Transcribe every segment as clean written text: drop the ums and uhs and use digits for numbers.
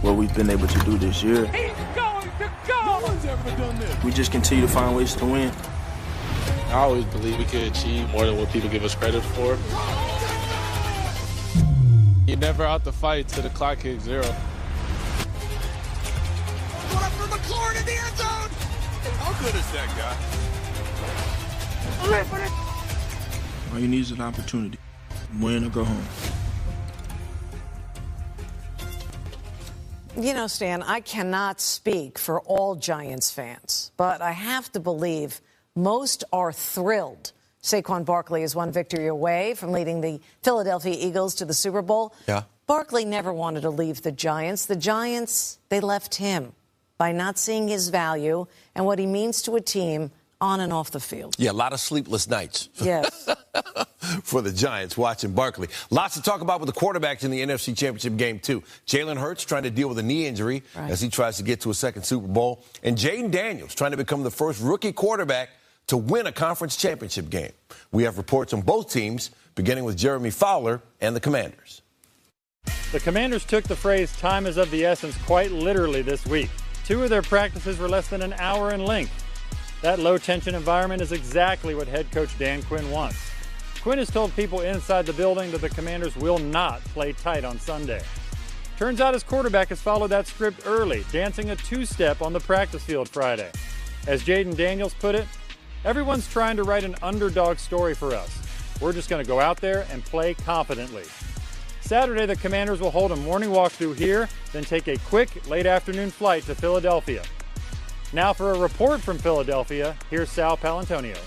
what we've been able to do this year. He's going to go! No one's ever done this. We just continue to find ways to win. I always believe we could achieve more than what people give us credit for. You're never out the fight till the clock hits 0. Going up for McLaurin in the end zone! How good is that guy? All you need is an opportunity. Win or go home. You know, Stan, I cannot speak for all Giants fans, but I have to believe most are thrilled. Saquon Barkley is one victory away from leading the Philadelphia Eagles to the Super Bowl. Yeah. Barkley never wanted to leave the Giants. The Giants, they left him by not seeing his value and what he means to a team on and off the field. Yeah, a lot of sleepless nights. Yes. For the Giants watching Barkley. Lots to talk about with the quarterbacks in the NFC Championship game, too. Jalen Hurts trying to deal with a knee injury as he tries to get to a second Super Bowl. And Jayden Daniels trying to become the first rookie quarterback to win a conference championship game. We have reports on both teams, beginning with Jeremy Fowler and the Commanders. The Commanders took the phrase "time is of the essence" quite literally this week. 2 of their practices were less than an hour in length. That low-tension environment is exactly what head coach Dan Quinn wants. Quinn has told people inside the building that the Commanders will not play tight on Sunday. Turns out his quarterback has followed that script early, dancing a 2-step on the practice field Friday. As Jayden Daniels put it, "Everyone's trying to write an underdog story for us. We're just going to go out there and play confidently." Saturday, the Commanders will hold a morning walkthrough here, then take a quick late-afternoon flight to Philadelphia. Now for a report from Philadelphia, here's Sal Palantonio.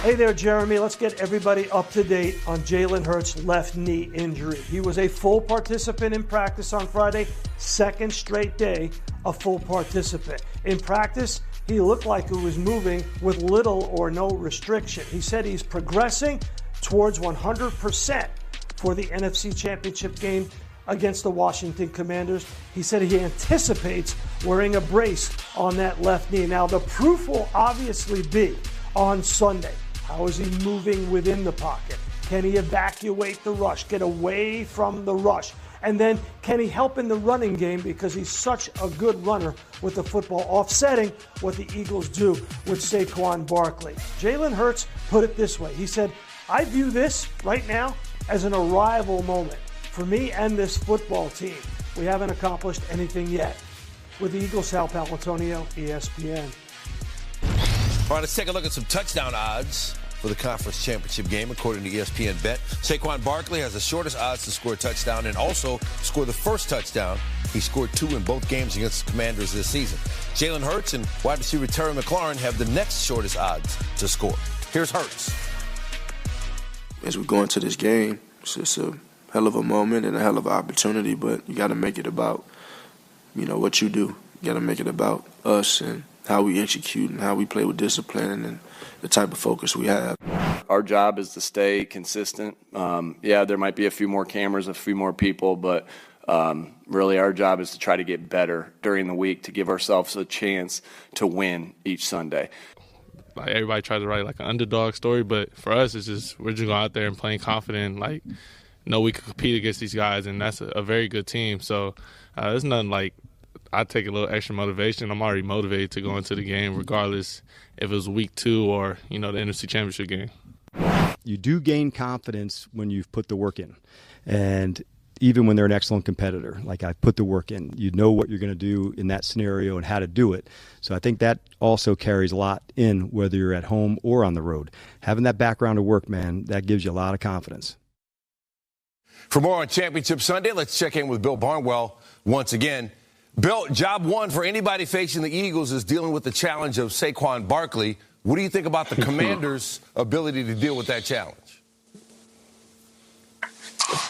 Hey there, Jeremy. Let's get everybody up to date on Jalen Hurts' left knee injury. He was a full participant in practice on Friday, second straight day a full participant. In practice, he looked like he was moving with little or no restriction. He said he's progressing towards 100% for the NFC Championship game against the Washington Commanders. He said he anticipates wearing a brace on that left knee. Now, the proof will obviously be on Sunday. How is he moving within the pocket? Can he evacuate the rush, get away from the rush? And then can he help in the running game because he's such a good runner with the football, offsetting what the Eagles do with Saquon Barkley. Jalen Hurts put it this way. He said, "I view this right now as an arrival moment for me and this football team. We haven't accomplished anything yet." With the Eagles, Sal Palantonio, ESPN. All right, let's take a look at some touchdown odds for the conference championship game, according to ESPN Bet. Saquon Barkley has the shortest odds to score a touchdown and also score the first touchdown. He scored 2 in both games against the Commanders this season. Jalen Hurts and wide receiver Terry McLaurin have the next shortest odds to score. Here's Hurts. As we go into this game, it's just a hell of a moment and a hell of an opportunity, but you got to make it about, what you do. You got to make it about us and how we execute and how we play with discipline and the type of focus we have. Our job is to stay consistent. There might be a few more cameras, a few more people, but really our job is to try to get better during the week to give ourselves a chance to win each Sunday. Like everybody tries to write like an underdog story, but for us, it's just we're just going out there and playing confident. Like, we can compete against these guys, and that's a very good team. So there's nothing like I take a little extra motivation. I'm already motivated to go into the game, regardless if it was week 2 or the NFC Championship game. You do gain confidence when you've put the work in, and even when they're an excellent competitor, like I put the work in, you know what you're going to do in that scenario and how to do it. So I think that also carries a lot in whether you're at home or on the road. Having that background of work, man, that gives you a lot of confidence. For more on Championship Sunday, let's check in with Bill Barnwell once again. Bill, job one for anybody facing the Eagles is dealing with the challenge of Saquon Barkley. What do you think about the Commanders' ability to deal with that challenge?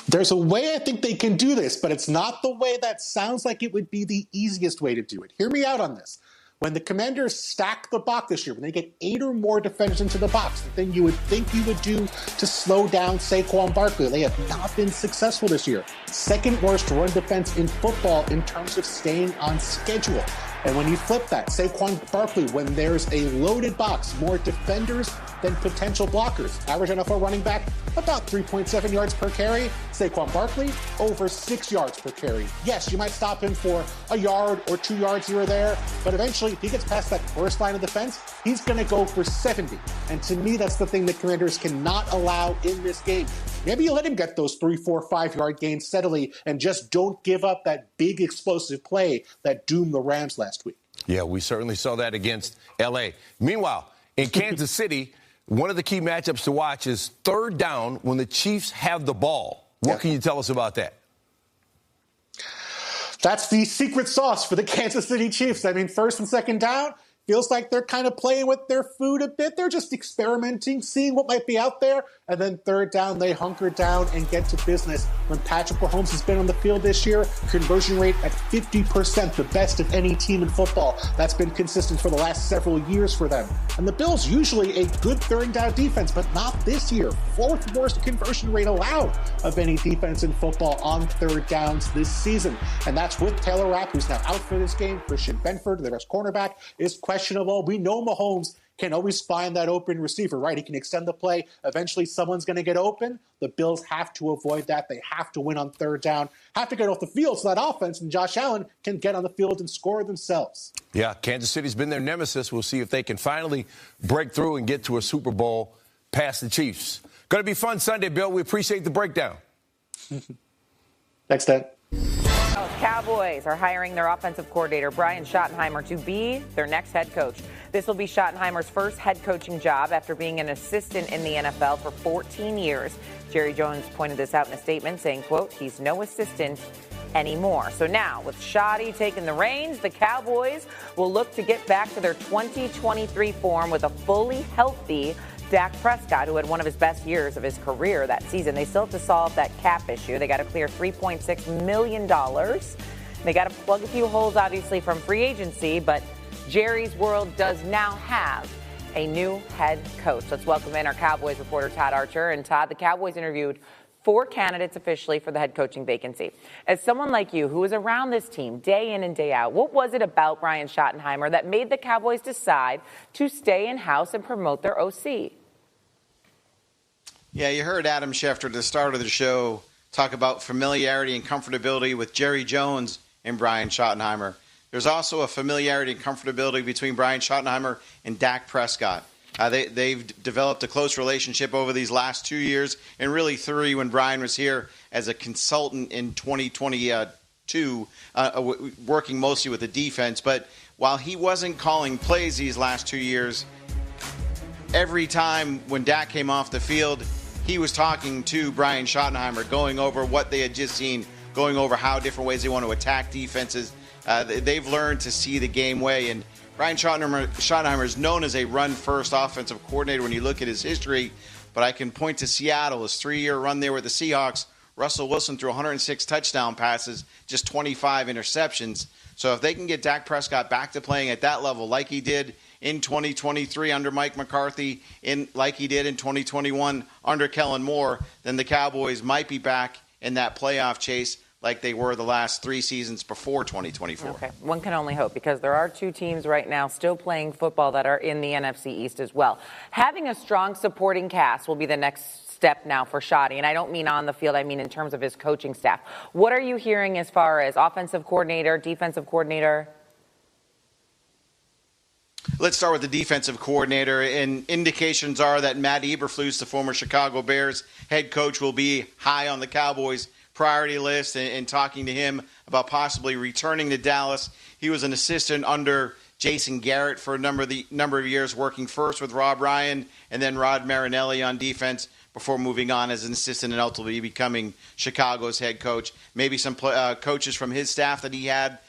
There's a way I think they can do this, but it's not the way that sounds like it would be the easiest way to do it. Hear me out on this. When the Commanders stack the box this year, when they get 8 or more defenders into the box, the thing you would think you would do to slow down Saquon Barkley, they have not been successful this year. Second worst run defense in football in terms of staying on schedule. And when you flip that, Saquon Barkley, when there's a loaded box, more defenders than potential blockers. Average NFL running back, about 3.7 yards per carry. Saquon Barkley, over 6 yards per carry. Yes, you might stop him for a yard or 2 yards here or there, but eventually, if he gets past that first line of defense, he's going to go for 70. And to me, that's the thing the Commanders cannot allow in this game. Maybe you let him get those 3, 4, 5-yard gains steadily and just don't give up that big explosive play that doomed the Rams last week. Yeah, we certainly saw that against L.A. Meanwhile, in Kansas City, one of the key matchups to watch is third down when the Chiefs have the ball. What can you tell us about that? That's the secret sauce for the Kansas City Chiefs. I mean, first and second down, feels like they're kind of playing with their food a bit. They're just experimenting, seeing what might be out there. And then third down, they hunker down and get to business. When Patrick Mahomes has been on the field this year, conversion rate at 50%, the best of any team in football. That's been consistent for the last several years for them. And the Bills, usually a good third down defense, but not this year. Fourth worst conversion rate allowed of any defense in football on third downs this season. And that's with Taylor Rapp, who's now out for this game. Christian Benford, the best cornerback, is questionable. We know Mahomes can always find that open receiver, right? He can extend the play. Eventually, someone's going to get open. The Bills have to avoid that. They have to win on third down, have to get off the field so that offense and Josh Allen can get on the field and score themselves. Yeah, Kansas City's been their nemesis. We'll see if they can finally break through and get to a Super Bowl past the Chiefs. Going to be fun Sunday, Bill. We appreciate the breakdown. Thanks, Dan. Cowboys are hiring their offensive coordinator, Brian Schottenheimer, to be their next head coach. This will be Schottenheimer's first head coaching job after being an assistant in the NFL for 14 years. Jerry Jones pointed this out in a statement saying, quote, he's no assistant anymore. So now, with Schotty taking the reins, the Cowboys will look to get back to their 2023 form with a fully healthy Dak Prescott, who had one of his best years of his career that season. They still have to solve that cap issue. They got to clear $3.6 million. They got to plug a few holes, obviously, from free agency, but Jerry's world does now have a new head coach. Let's welcome in our Cowboys reporter, Todd Archer. And Todd, the Cowboys interviewed 4 candidates officially for the head coaching vacancy. As someone like you who was around this team day in and day out, what was it about Brian Schottenheimer that made the Cowboys decide to stay in-house and promote their OC? Yeah, you heard Adam Schefter at the start of the show talk about familiarity and comfortability with Jerry Jones and Brian Schottenheimer. There's also a familiarity and comfortability between Brian Schottenheimer and Dak Prescott. They've developed a close relationship over these last 2 years, and really 3 when Brian was here as a consultant in 2022, working mostly with the defense. But while he wasn't calling plays these last 2 years, every time when Dak came off the field, he was talking to Brian Schottenheimer, going over what they had just seen, going over how different ways they want to attack defenses. They've learned to see the game way, and Brian Schottenheimer is known as a run-first offensive coordinator when you look at his history, but I can point to Seattle, his 3-year run there with the Seahawks. Russell Wilson threw 106 touchdown passes, just 25 interceptions. So if they can get Dak Prescott back to playing at that level like he did in 2023 under Mike McCarthy, like he did in 2021 under Kellen Moore, then the Cowboys might be back in that playoff chase like they were the last 3 seasons before 2024. Okay, one can only hope, because there are 2 teams right now still playing football that are in the NFC East as well. Having a strong supporting cast will be the next step now for Schotty, and I don't mean on the field, I mean in terms of his coaching staff. What are you hearing as far as offensive coordinator, defensive coordinator? Let's start with the defensive coordinator, and indications are that Matt Eberflus, the former Chicago Bears head coach, will be high on the Cowboys' priority list, and talking to him about possibly returning to Dallas. He was an assistant under Jason Garrett for a number of years, working first with Rob Ryan and then Rod Marinelli on defense before moving on as an assistant and ultimately becoming Chicago's head coach. Maybe some coaches from his staff that he had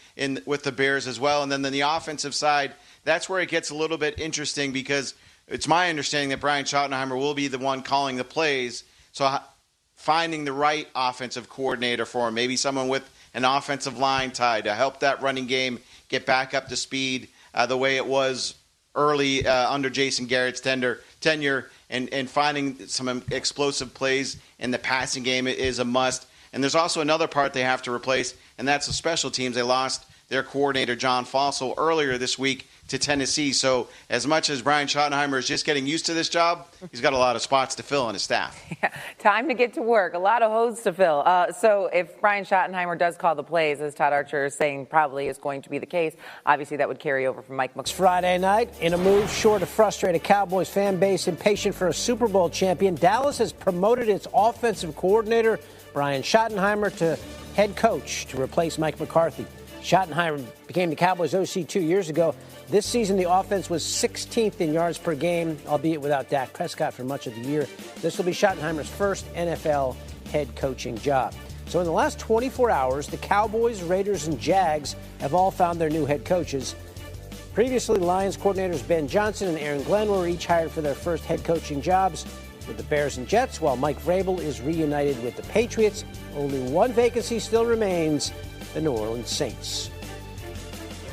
with the Bears as well. And then on the offensive side, that's where it gets a little bit interesting, because it's my understanding that Brian Schottenheimer will be the one calling the plays. So finding the right offensive coordinator for him, maybe someone with an offensive line tie to help that running game get back up to speed the way it was early under Jason Garrett's tenure, and finding some explosive plays in the passing game is a must. And there's also another part they have to replace, and that's the special teams. They lost their coordinator, John Fossil, earlier this week to Tennessee. So as much as Brian Schottenheimer is just getting used to this job, he's got a lot of spots to fill on his staff. Yeah, time to get to work. A lot of hose to fill. So if Brian Schottenheimer does call the plays, as Todd Archer is saying probably is going to be the case, obviously that would carry over from Mike McCarthy. Friday night, in a move sure to frustrate a Cowboys fan base impatient for a Super Bowl champion, Dallas has promoted its offensive coordinator, Brian Schottenheimer, to head coach to replace Mike McCarthy. Schottenheimer became the Cowboys OC 2 years ago. This season, the offense was 16th in yards per game, albeit without Dak Prescott for much of the year. This will be Schottenheimer's first NFL head coaching job. So in the last 24 hours, the Cowboys, Raiders, and Jags have all found their new head coaches. Previously, Lions coordinators Ben Johnson and Aaron Glenn were each hired for their first head coaching jobs with the Bears and Jets, while Mike Vrabel is reunited with the Patriots. Only one vacancy still remains, the New Orleans Saints.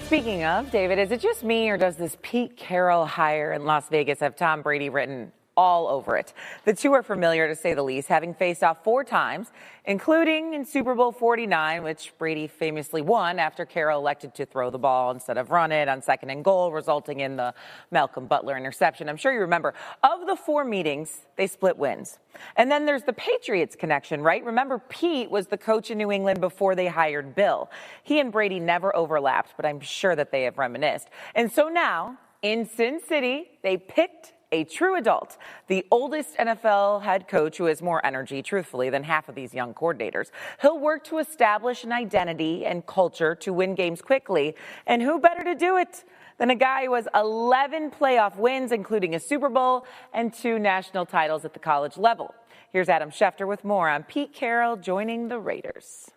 Speaking of, David, is it just me or does this Pete Carroll hire in Las Vegas have Tom Brady written all over it? The two are familiar, to say the least, having faced off 4 times, including in Super Bowl 49, which Brady famously won after Carroll elected to throw the ball instead of run it on 2nd and goal, resulting in the Malcolm Butler interception. I'm sure you remember. Of the 4 meetings, they split wins. And then there's the Patriots connection, right? Remember, Pete was the coach in New England before they hired Bill. He and Brady never overlapped, but I'm sure that they have reminisced. And so now, in Sin City, they picked a true adult, the oldest NFL head coach who has more energy, truthfully, than half of these young coordinators. He'll work to establish an identity and culture to win games quickly. And who better to do it than a guy who has 11 playoff wins, including a Super Bowl and 2 national titles at the college level. Here's Adam Schefter with more on Pete Carroll joining the Raiders.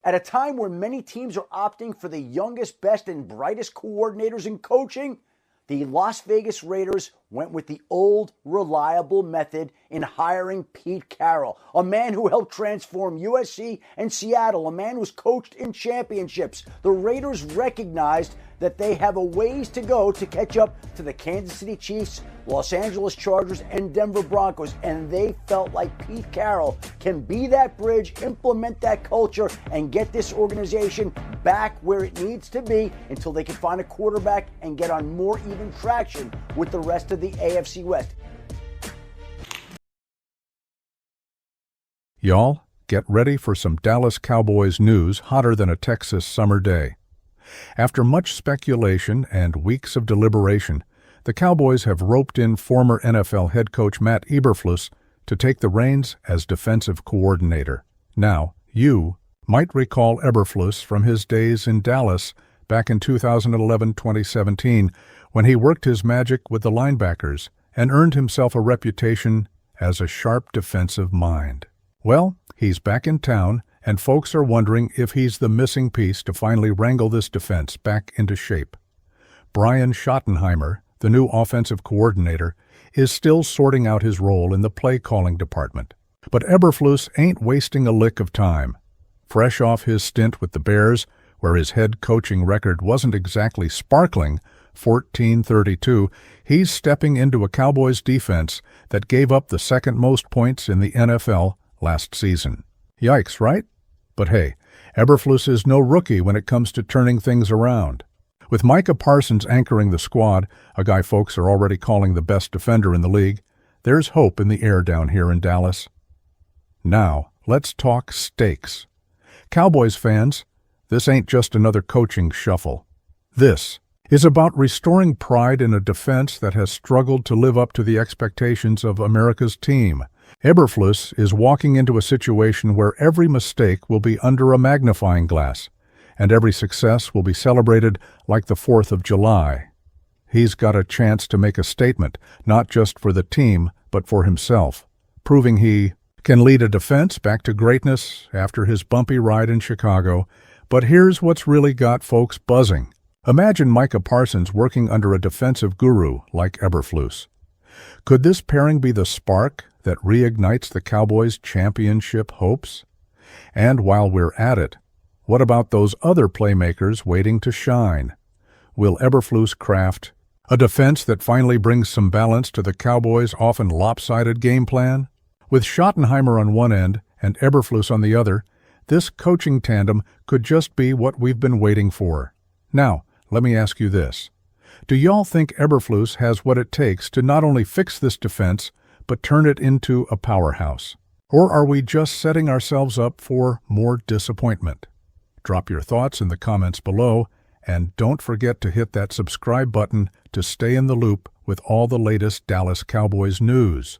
At a time where many teams are opting for the youngest, best, and brightest coordinators in coaching, the Las Vegas Raiders went with the old, reliable method in hiring Pete Carroll, a man who helped transform USC and Seattle, a man who's coached in championships. The Raiders recognized that they have a ways to go to catch up to the Kansas City Chiefs, Los Angeles Chargers, and Denver Broncos, and they felt like Pete Carroll can be that bridge, implement that culture, and get this organization back where it needs to be until they can find a quarterback and get on more even traction with the rest of the AFC West. Y'all, get ready for some Dallas Cowboys news hotter than a Texas summer day. After much speculation and weeks of deliberation, the Cowboys have roped in former NFL head coach Matt Eberflus to take the reins as defensive coordinator. Now, you might recall Eberflus from his days in Dallas back in 2011-2017 when he worked his magic with the linebackers and earned himself a reputation as a sharp defensive mind. Well, he's back in town, and folks are wondering if he's the missing piece to finally wrangle this defense back into shape. Brian Schottenheimer, the new offensive coordinator, is still sorting out his role in the play-calling department. But Eberflus ain't wasting a lick of time. Fresh off his stint with the Bears, where his head coaching record wasn't exactly sparkling, 14-32, he's stepping into a Cowboys defense that gave up the second most points in the NFL last season. Yikes, right? But hey, Eberflus is no rookie when it comes to turning things around. With Micah Parsons anchoring the squad, a guy folks are already calling the best defender in the league, there's hope in the air down here in Dallas. Now, let's talk stakes. Cowboys fans, this ain't just another coaching shuffle. This is about restoring pride in a defense that has struggled to live up to the expectations of America's team. Eberflus is walking into a situation where every mistake will be under a magnifying glass, and every success will be celebrated like the 4th of July. He's got a chance to make a statement, not just for the team, but for himself, proving he can lead a defense back to greatness after his bumpy ride in Chicago. But here's what's really got folks buzzing. Imagine Micah Parsons working under a defensive guru like Eberflus. Could this pairing be the spark that reignites the Cowboys' championship hopes? And while we're at it, what about those other playmakers waiting to shine? Will Eberflus craft a defense that finally brings some balance to the Cowboys' often lopsided game plan? With Schottenheimer on one end and Eberflus on the other, this coaching tandem could just be what we've been waiting for. Now, let me ask you this. Do y'all think Eberflus has what it takes to not only fix this defense, but turn it into a powerhouse? Or are we just setting ourselves up for more disappointment? Drop your thoughts in the comments below, and don't forget to hit that subscribe button to stay in the loop with all the latest Dallas Cowboys news.